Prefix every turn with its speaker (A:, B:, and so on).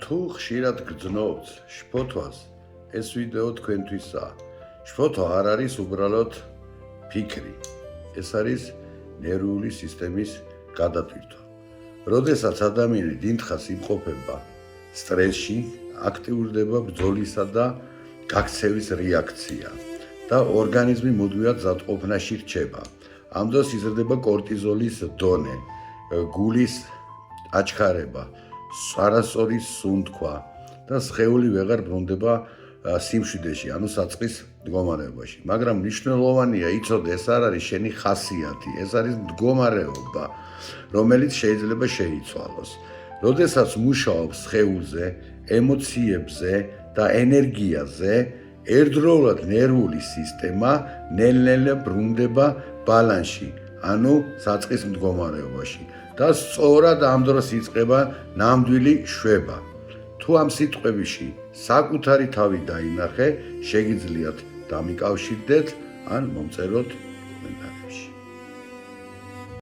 A: თუ ხშირად გძნობთ შფოთვას, ეს ვიდეო თქვენთვისაა. შფოთვა არ არის უბრალოდ ფიქრი, ეს არის ნერვული სისტემის გადატვირთვა. როდესაც ადამიანი დიდხანს იმყოფება სტრესში, აქტიურდება ბრძოლისა და გაქცევის რეაქცია და ორგანიზმი მუდმივად ზადყოფნაში რჩება. ამ დროს იზრდება კორტიზოლის დონე, გულის აჩქარება, არასწორი სუნთქვა და სხეული ვეღარ ბრუნდება სიმშვიდეში, ანუ საწყის მდგომარეობაში. მაგრამ მნიშვნელოვანია იცოდე, ეს არ არის შენი ხასიათი, ეს არის მდგომარეობა, რომელიც შეიძლება შეიცვალოს. როდესაც მუშაობს სხეულზე, ემოციებზე და ენერგიაზე, ერთდროულად ნერვული სისტემა ნელ-ნელა ბრუნდება ბალანსში, ანუ საწყის მდგომარეობაში და სწორად ამ დროს იწყება ნამდვილი შვება. თუ ამ სიტყვებში საკუთარი თავი დაინახე, შეგიძლიათ დამიკავშირდეთ ან მომწეროთ კომენტარებში.